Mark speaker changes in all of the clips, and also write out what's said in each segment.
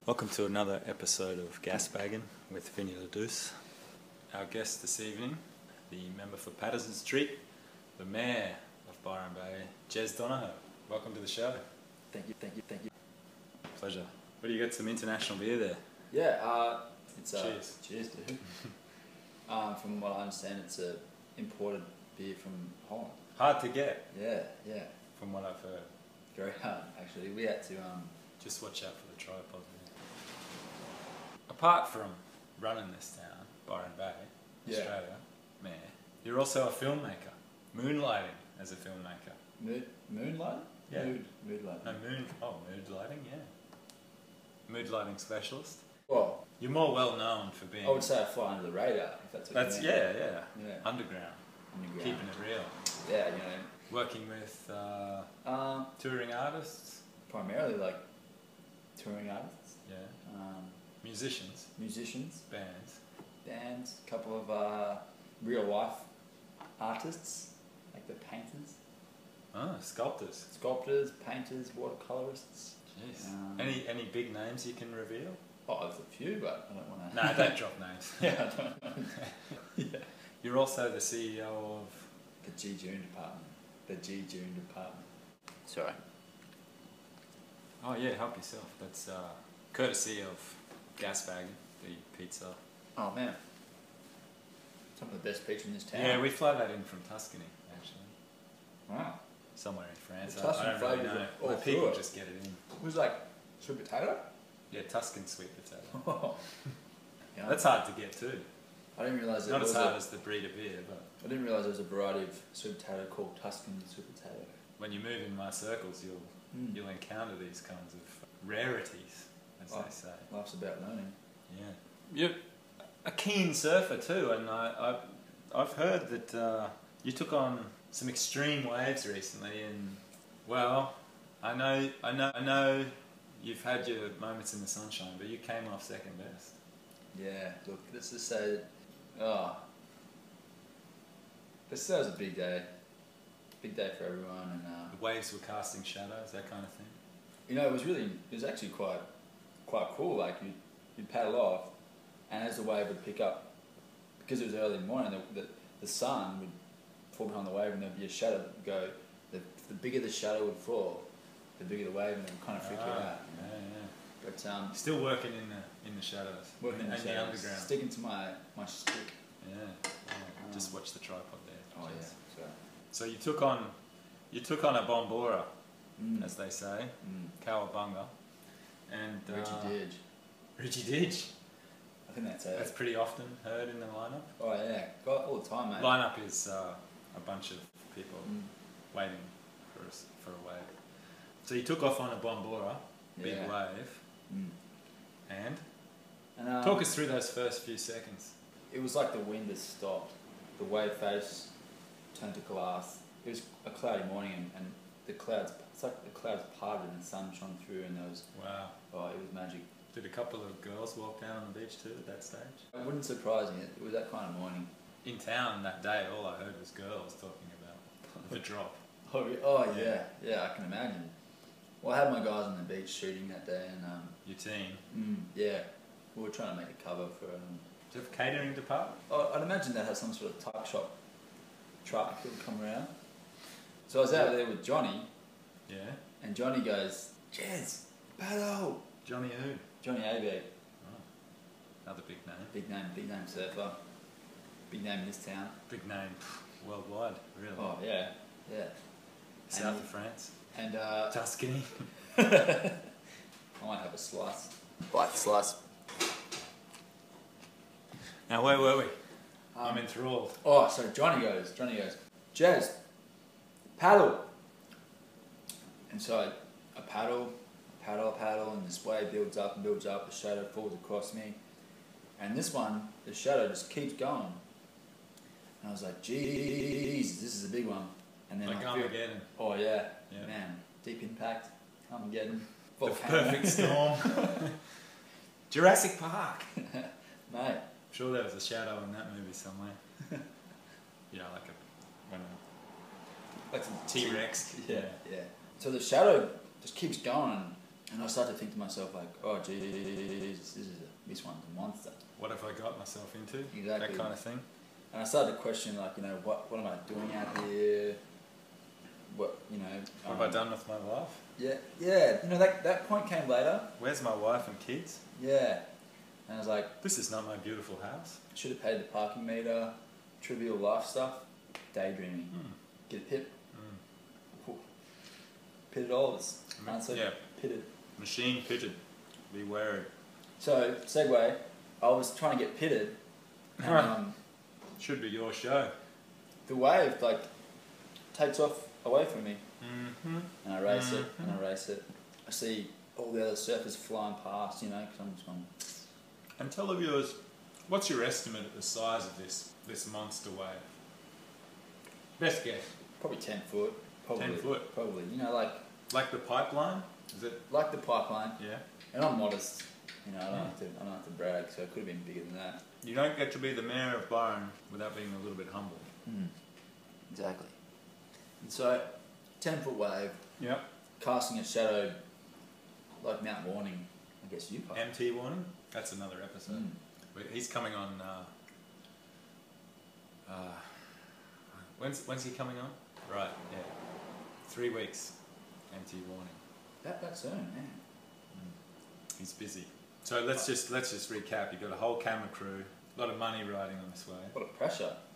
Speaker 1: Welcome to another episode of Baggin with Vinnie LaDuce. Our guest this evening, the member for Patterson Street, the Mayor of Byron Bay, Jez Donohoe. Welcome to the show.
Speaker 2: Thank you.
Speaker 1: Pleasure. What do you got? Some international beer there?
Speaker 2: Yeah, it's
Speaker 1: cheers.
Speaker 2: Cheers, dude. From what I understand, it's a imported beer from Holland.
Speaker 1: Hard to get.
Speaker 2: Yeah.
Speaker 1: From what I've heard.
Speaker 2: Very hard, actually. We had to
Speaker 1: Just watch out for the tripod there. Apart from running this town, Byron Bay, Australia, Mayor, you're also a filmmaker. Moonlighting as a filmmaker.
Speaker 2: Moonlighting?
Speaker 1: Yeah.
Speaker 2: Mood lighting.
Speaker 1: No, mood lighting, yeah. Mood lighting specialist.
Speaker 2: Well,
Speaker 1: You're more well known for being...
Speaker 2: I would say I fly under the radar, if that's what you mean.
Speaker 1: Yeah. Underground. Keeping it real.
Speaker 2: Yeah,
Speaker 1: Working with touring artists.
Speaker 2: primarily like touring artists.
Speaker 1: Yeah. Musicians. Bands.
Speaker 2: A couple of real life artists, like the painters.
Speaker 1: Sculptors.
Speaker 2: Sculptors, painters, watercolorists.
Speaker 1: Jeez. Any big names you can reveal?
Speaker 2: Oh, there's a few, but I don't want to...
Speaker 1: No, don't drop names.
Speaker 2: Yeah, I don't know. Yeah.
Speaker 1: You're also the CEO of...
Speaker 2: The G June department. Sorry.
Speaker 1: Oh yeah, help yourself. That's courtesy of Baggin, the pizza.
Speaker 2: Oh man. Some of the best pizza in this town.
Speaker 1: Yeah, we fly that in from Tuscany, actually.
Speaker 2: Wow.
Speaker 1: Somewhere in France.
Speaker 2: The Tuscan
Speaker 1: I don't really know. The people just get it in.
Speaker 2: It was like sweet potato?
Speaker 1: Yeah, Tuscan sweet potato.
Speaker 2: Oh. Yeah.
Speaker 1: That's hard to get too.
Speaker 2: I didn't realise
Speaker 1: Not as hard as the breed of beer, but...
Speaker 2: I didn't realise there was a variety of sweet potato called Tuscan sweet potato.
Speaker 1: When you move in my circles, you'll encounter these kinds of rarities, as they say.
Speaker 2: Life's about learning.
Speaker 1: Yeah. You're a keen surfer too, and I've heard that you took on some extreme waves recently, and well, I know you've had your moments in the sunshine, but you came off second best. Yeah,
Speaker 2: look, let's just say, this was a big day for everyone, and
Speaker 1: the waves were casting shadows, that kind of thing.
Speaker 2: It was actually quite cool. Like you'd paddle off, and as the wave would pick up, because it was early in the morning, the sun would fall behind the wave, and there'd be a shadow that would go. The bigger the shadow would fall, the bigger the wave, and it would kind of freak you out.
Speaker 1: Yeah.
Speaker 2: But
Speaker 1: still working in the shadows.
Speaker 2: Working in the
Speaker 1: underground.
Speaker 2: Sticking to my stick.
Speaker 1: Yeah. Just watch the tripod there.
Speaker 2: Oh yeah.
Speaker 1: So you took on a bombora, as they say, cowabunga, and Richie Didge.
Speaker 2: I think that's it.
Speaker 1: That's pretty often heard in the lineup.
Speaker 2: Oh yeah, got all the time, mate.
Speaker 1: Lineup is a bunch of people waiting for a wave. So you took off on a bombora, big wave, and talk us through those first few seconds.
Speaker 2: It was like the wind has stopped. The wave face turned to glass. It was a cloudy morning, and the clouds, it's like the clouds parted and the sun shone through, and there was...
Speaker 1: Wow.
Speaker 2: Oh, it was magic.
Speaker 1: Did a couple of girls walk down on the beach too at that stage?
Speaker 2: It wouldn't surprise me. It was that kind of morning.
Speaker 1: In town that day, all I heard was girls talking about the drop.
Speaker 2: Oh yeah, I can imagine. Well, I had my guys on the beach shooting that day, and...
Speaker 1: Your team?
Speaker 2: Yeah. We were trying to make a cover for...
Speaker 1: Do you have a catering department?
Speaker 2: I'd imagine that has some sort of tuck shop truck that would come around. So I was out there with Johnny.
Speaker 1: Yeah.
Speaker 2: And Johnny goes, Jez, paddle!
Speaker 1: Johnny who?
Speaker 2: Johnny A-Bag.
Speaker 1: Oh. Another big name.
Speaker 2: Big name surfer. Big name in this town.
Speaker 1: Big name worldwide, really.
Speaker 2: Oh yeah.
Speaker 1: South of France.
Speaker 2: And
Speaker 1: Tuscany.
Speaker 2: I might have a slice. Bite the slice.
Speaker 1: Now where were we? I'm enthralled.
Speaker 2: Oh, so Johnny goes, Jez, paddle. And so I paddle, and this wave builds up, the shadow falls across me. And this one, the shadow just keeps going. And I was like, geez, this is a big one. And then
Speaker 1: like Armageddon.
Speaker 2: Oh yeah, man, deep impact, Armageddon.
Speaker 1: The perfect storm. Jurassic Park.
Speaker 2: Mate.
Speaker 1: I'm sure there was a shadow in that movie somewhere. Like some T-Rex.
Speaker 2: Yeah. So the shadow just keeps going, And I started to think to myself like, oh Jesus, this one's a monster.
Speaker 1: What have I got myself into?
Speaker 2: Exactly.
Speaker 1: That kind of thing.
Speaker 2: And I started to question like, you know, what am I doing out here? What, you know.
Speaker 1: What have I done with my life?
Speaker 2: Yeah. You know, that point came later.
Speaker 1: Where's my wife and kids?
Speaker 2: Yeah. And I was like,
Speaker 1: this is not my beautiful house.
Speaker 2: Should have paid the parking meter, trivial life stuff, daydreaming. Get a pip. Pitted olives. Answer.
Speaker 1: Yeah.
Speaker 2: Pitted.
Speaker 1: Machine pitted. Be wary.
Speaker 2: So, segue, I was trying to get pitted. And,
Speaker 1: should be your show.
Speaker 2: The wave, like, takes off away from me. And I race it, and I race it. I see all the other surfers flying past, you know, because I'm just going...
Speaker 1: And tell the viewers, what's your estimate of the size of this monster wave? Best guess.
Speaker 2: Probably 10 foot. Probably,
Speaker 1: 10 foot?
Speaker 2: Probably. You know, like...
Speaker 1: Like the pipeline? Is it?
Speaker 2: Like the pipeline.
Speaker 1: Yeah.
Speaker 2: And I'm modest. You know, I don't have to brag, so it could have been bigger than that.
Speaker 1: You don't get to be the mayor of Byron without being a little bit humble.
Speaker 2: Exactly. And so, 10-foot wave.
Speaker 1: Yep.
Speaker 2: Casting a shadow like Mount Warning, I guess you call it.
Speaker 1: MT Warning? That's another episode. He's coming on... when's he coming on? Right, yeah. 3 weeks. MT Warning.
Speaker 2: That soon, man.
Speaker 1: He's busy. So let's just recap. You've got a whole camera crew, a lot of money riding on this wave.
Speaker 2: A lot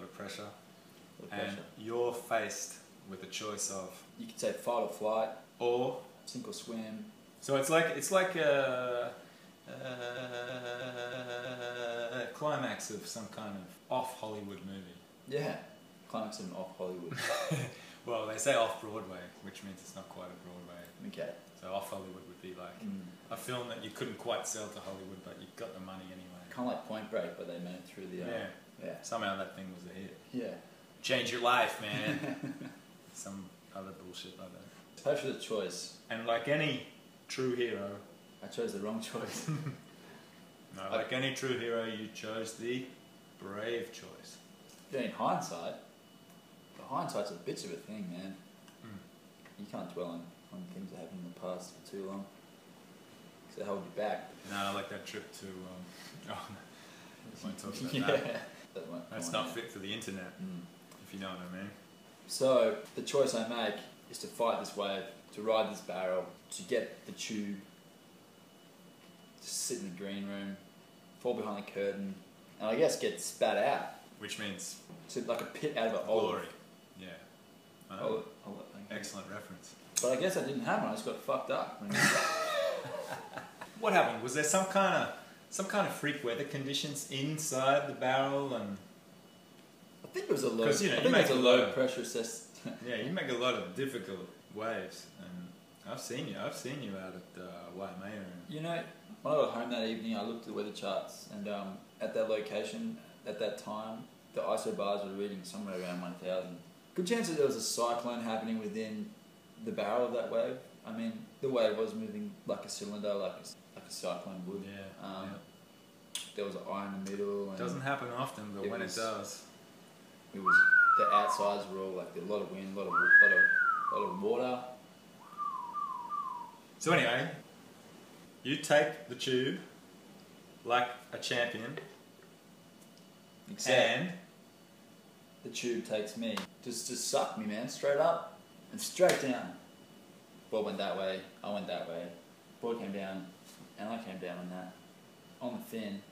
Speaker 2: of pressure.
Speaker 1: And you're faced with a choice of...
Speaker 2: You could say fight or flight.
Speaker 1: Or...
Speaker 2: Sink or swim.
Speaker 1: So it's like a climax of some kind of off-Hollywood movie.
Speaker 2: Yeah. Climax of an off-Hollywood.
Speaker 1: Well, they say off-Broadway, which means it's not quite a Broadway.
Speaker 2: Okay.
Speaker 1: So off-Hollywood would be like a film that you couldn't quite sell to Hollywood, but you got the money anyway.
Speaker 2: Kind of like Point Break, but they made it through the...
Speaker 1: Yeah. Somehow that thing was a hit.
Speaker 2: Yeah.
Speaker 1: Change your life, man. Some other bullshit like that.
Speaker 2: Such a choice.
Speaker 1: And like any true hero...
Speaker 2: I chose the wrong choice.
Speaker 1: No, like any true hero, you chose the brave choice.
Speaker 2: Yeah, in hindsight, hindsight's a bitch of a thing, man. You can't dwell on things that happened in the past for too long. Because they hold you back.
Speaker 1: No, I like that trip to... I won't talk about that. That's not fit for the internet, if you know what I mean.
Speaker 2: So, the choice I make is to fight this wave, to ride this barrel, to get the tube, to sit in the green room, fall behind the curtain, and I guess get spat out.
Speaker 1: Which means...
Speaker 2: So like a pit out of an
Speaker 1: glory.
Speaker 2: olive.
Speaker 1: Yeah.
Speaker 2: Excellent
Speaker 1: reference.
Speaker 2: But I guess that didn't happen, I just got fucked up.
Speaker 1: What happened? Was there some kind of freak weather conditions inside the barrel? And
Speaker 2: I think it was a low.
Speaker 1: Because
Speaker 2: I think it's a low pressure system.
Speaker 1: Yeah, you make a lot of difficult waves, and I've seen you out at Waimea.
Speaker 2: You know, when I got home that evening, I looked at the weather charts, and at that location, at that time, the ISO bars were reading somewhere around 1,000. Good chance that there was a cyclone happening within the barrel of that wave. I mean, the wave was moving like a cylinder, like a cyclone would.
Speaker 1: Yeah.
Speaker 2: There was an eye in the middle. And
Speaker 1: doesn't happen often, but when it does,
Speaker 2: it was the outsides were all like a lot of wind, a lot of water.
Speaker 1: So anyway, you take the tube like a champion, and
Speaker 2: the tube takes me. Just sucked me, man, straight up and straight down. Board went that way, I went that way. Board came down, and I came down on the fin,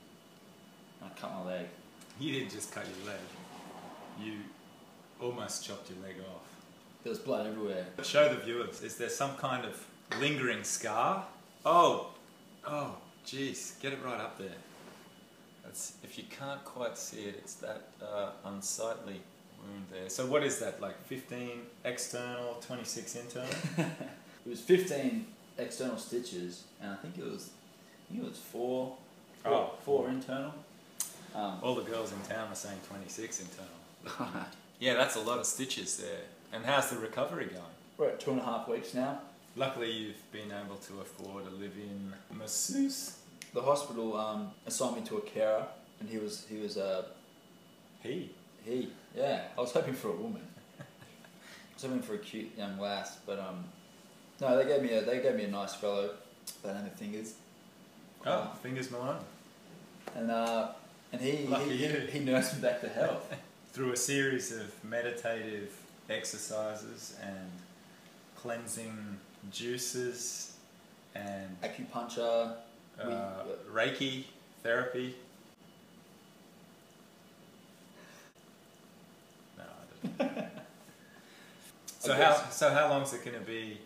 Speaker 2: and I cut my leg.
Speaker 1: You didn't just cut your leg, you almost chopped your leg off.
Speaker 2: There was blood everywhere.
Speaker 1: Show the viewers, is there some kind of lingering scar? Oh, jeez, get it right up there. If you can't quite see it, it's that unsightly wound there. So what is that, like 15 external, 26 internal?
Speaker 2: It was 15 external stitches, and I think it was four internal.
Speaker 1: All the girls in town are saying 26 internal. Yeah, that's a lot of stitches there. And how's the recovery going?
Speaker 2: We're at 2.5 weeks now.
Speaker 1: Luckily, you've been able to afford a live-in masseuse.
Speaker 2: The hospital assigned me to a carer, and he was
Speaker 1: He?
Speaker 2: Yeah. I was hoping for a woman. I was hoping for a cute young lass, but no, they gave me a nice fellow. They name the Fingers.
Speaker 1: Oh, Fingers Malone.
Speaker 2: And he
Speaker 1: Lucky you.
Speaker 2: he nursed me back to health.
Speaker 1: Through a series of meditative exercises and cleansing juices and
Speaker 2: Acupuncture,
Speaker 1: Reiki therapy. No, I don't know. So how long is it going to be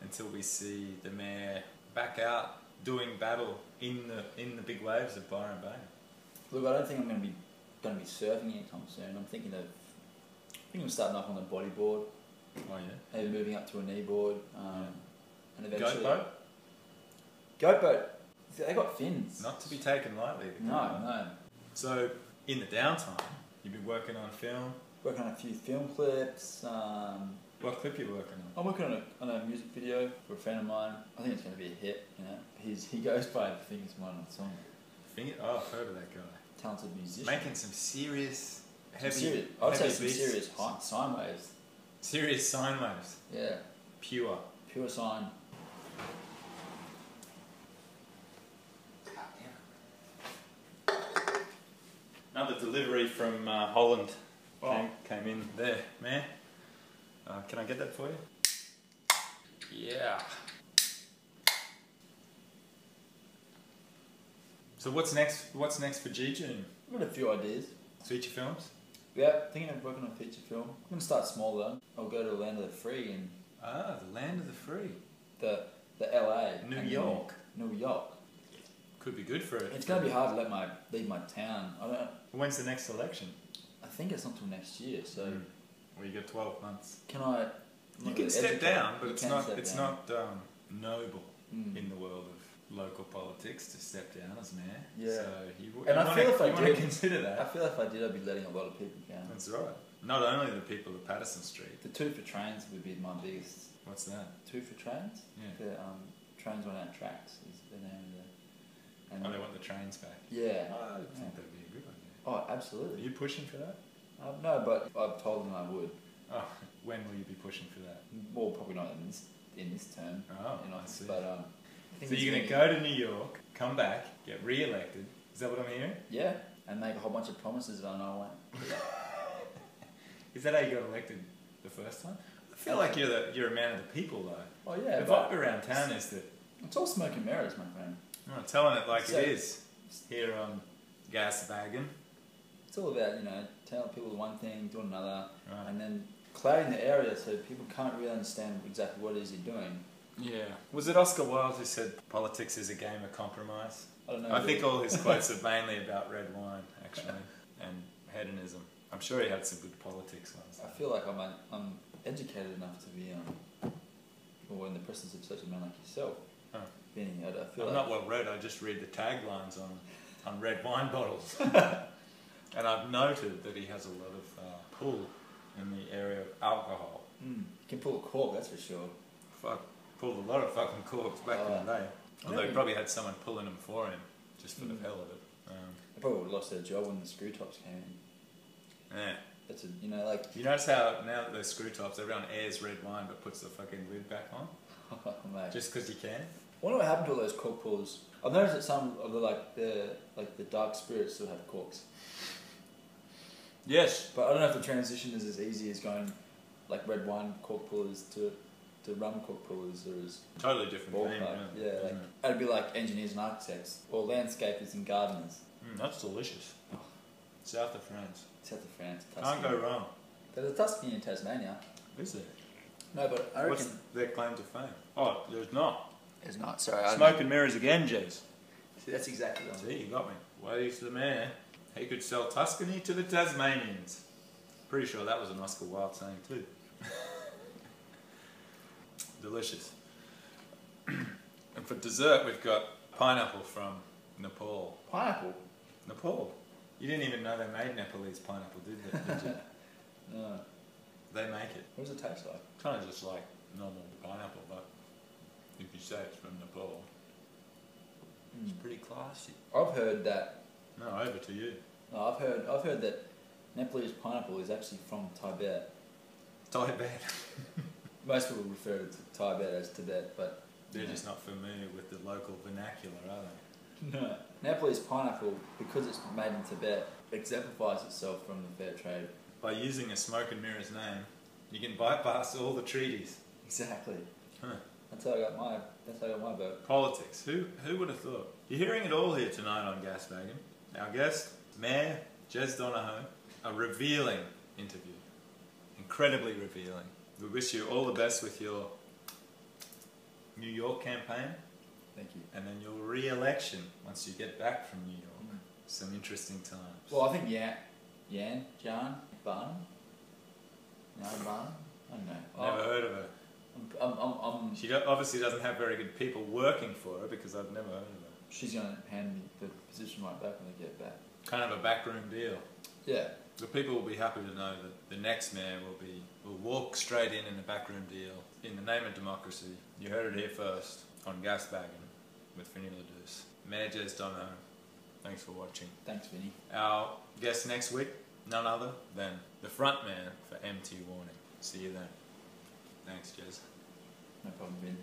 Speaker 1: until we see the mayor back out doing battle in the big waves of Byron Bay?
Speaker 2: Look, I don't think I'm going to be surfing anytime soon. I'm thinking of starting off on the bodyboard.
Speaker 1: Oh yeah.
Speaker 2: Maybe moving up to a knee board. And eventually.
Speaker 1: Goat boat?
Speaker 2: Goat boat. They got fins.
Speaker 1: Not to be taken lightly.
Speaker 2: No.
Speaker 1: So in the downtime, you've been working on film.
Speaker 2: Working on a few film clips.
Speaker 1: What clip are you working on?
Speaker 2: I'm working on a music video for a friend of mine. I think it's going to be a hit. You know, he goes by Fingers Malone on the song.
Speaker 1: Oh, I've heard of that guy.
Speaker 2: Talented musician.
Speaker 1: Making some serious,
Speaker 2: I'd say some serious sine waves.
Speaker 1: Serious sine waves.
Speaker 2: Yeah.
Speaker 1: Pure
Speaker 2: sine.
Speaker 1: Another delivery from Holland came in there, man. Can I get that for you? Yeah. So what's next? What's next for G-June?
Speaker 2: I've got a few ideas.
Speaker 1: Feature films?
Speaker 2: Yeah, thinking of working on a feature film. I'm going to start small though. I'll go to the Land of the Free and
Speaker 1: the Land of the Free.
Speaker 2: The LA.
Speaker 1: New York.
Speaker 2: New York.
Speaker 1: Could be good for it.
Speaker 2: It's going to be hard to leave my town.
Speaker 1: When's the next election?
Speaker 2: I think it's not till next year. So.
Speaker 1: Well, you got 12 months.
Speaker 2: Can I?
Speaker 1: You can step down, but it's not noble in the world of local politics to step down as mayor.
Speaker 2: Yeah.
Speaker 1: So
Speaker 2: you want to
Speaker 1: consider that.
Speaker 2: I feel if I did, I'd be letting a lot of people down.
Speaker 1: That's right. Not only the people of Patterson Street.
Speaker 2: The two for trains would be my biggest.
Speaker 1: What's that?
Speaker 2: Two for trains.
Speaker 1: Yeah.
Speaker 2: The trains run out tracks. Is the name of the.
Speaker 1: And they want the trains back.
Speaker 2: Yeah.
Speaker 1: I think that'd be a good idea.
Speaker 2: Oh, absolutely.
Speaker 1: Are you pushing for that?
Speaker 2: No, but I've told them I would.
Speaker 1: Oh, when will you be pushing for that?
Speaker 2: Well, probably not in this term.
Speaker 1: Oh, I see.
Speaker 2: But
Speaker 1: so you're going to go to New York, come back, get re-elected. Is that what I'm hearing?
Speaker 2: Yeah, and make a whole bunch of promises that I know I won't.
Speaker 1: Is that how you got elected the first time? I feel like you're a man of the people, though.
Speaker 2: Oh yeah.
Speaker 1: The vibe around town is that
Speaker 2: it's all smoke and mirrors, my friend.
Speaker 1: I'm telling it like it is here on Baggin.
Speaker 2: It's all about telling people one thing, doing another,
Speaker 1: right.
Speaker 2: And then clouding the area so people can't really understand exactly what it is you're doing.
Speaker 1: Yeah. Was it Oscar Wilde who said politics is a game of compromise?
Speaker 2: I don't know.
Speaker 1: I think all his quotes are mainly about red wine, actually, and hedonism. I'm sure he had some good politics ones.
Speaker 2: I feel like I'm educated enough to be in the presence of such a man like yourself.
Speaker 1: Oh.
Speaker 2: Vinnie,
Speaker 1: I'm not well read. I just read the taglines on red wine bottles, and I've noted that he has a lot of pull in the area of alcohol.
Speaker 2: You can pull a cork, that's for sure.
Speaker 1: Pulled a lot of fucking corks back in the day. Although he probably had someone pulling them for him, just for the hell of it.
Speaker 2: They probably would have lost their job when the screw tops came in.
Speaker 1: Yeah.
Speaker 2: That's
Speaker 1: You notice how now that those screw tops, everyone airs red wine but puts the fucking lid back on?
Speaker 2: Mate.
Speaker 1: Just because you can?
Speaker 2: I wonder what happened to all those cork pullers. I've noticed that some of the dark spirits still have corks.
Speaker 1: Yes.
Speaker 2: But I don't know if the transition is as easy as going like red wine cork pullers to rum cork pullers, or as
Speaker 1: totally different thing.
Speaker 2: Yeah, it'd be like engineers and architects, or landscapers and gardeners.
Speaker 1: That's delicious. Oh. South of France.
Speaker 2: South of France.
Speaker 1: Tuscany. Can't go wrong.
Speaker 2: There's a Tuscany in Tasmania.
Speaker 1: Is there?
Speaker 2: No, but I reckon...
Speaker 1: What's their claim to fame? Oh, there's not.
Speaker 2: There's not, sorry.
Speaker 1: Smoke and mirrors again, Jez.
Speaker 2: See, that's exactly what
Speaker 1: See, you got me. Well, he's the man. He could sell Tuscany to the Tasmanians. Pretty sure that was an Oscar Wilde saying too. Delicious. And for dessert, we've got pineapple from Nepal.
Speaker 2: Pineapple?
Speaker 1: Nepal. You didn't even know they made Nepalese pineapple, did you?
Speaker 2: No.
Speaker 1: They make it.
Speaker 2: What does it taste like?
Speaker 1: Kind of just like normal pineapple, but if you say it's from Nepal, it's pretty classy.
Speaker 2: I've heard that.
Speaker 1: No, over to you.
Speaker 2: No, I've heard that Nepalese pineapple is actually from Tibet.
Speaker 1: Tibet.
Speaker 2: Most people refer to Tibet as Tibet, but
Speaker 1: They're just not familiar with the local vernacular, are they?
Speaker 2: No. Nepalese pineapple, because it's made in Tibet, exemplifies itself from the fair trade.
Speaker 1: By using a smoke and mirrors name, you can bypass all the treaties.
Speaker 2: Exactly.
Speaker 1: Huh.
Speaker 2: That's how I got my vote.
Speaker 1: Politics. Who would have thought? You're hearing it all here tonight on Gas Baggin. Our guest, Mayor Jez Donohoe, a revealing interview. Incredibly revealing. We wish you all the best with your New York campaign.
Speaker 2: Thank you.
Speaker 1: And then your re-election once you get back from New York. Some interesting times.
Speaker 2: Well, I think Bun? No, Bun? I don't know.
Speaker 1: Never heard of her. She obviously doesn't have very good people working for her because I've never heard of her.
Speaker 2: She's going to hand me the position right back when I get back.
Speaker 1: Kind of a backroom deal.
Speaker 2: Yeah.
Speaker 1: The people will be happy to know that the next mayor will walk straight in a backroom deal in the name of democracy. You heard it here first on Gas Baggin with Vinnie LaDuce. Mayor Jez Donohoe, thanks for watching.
Speaker 2: Thanks, Vinnie.
Speaker 1: Our guest next week, none other than the front man for MT Warning. See you then. Thanks, Jez.
Speaker 2: No problem, Vin.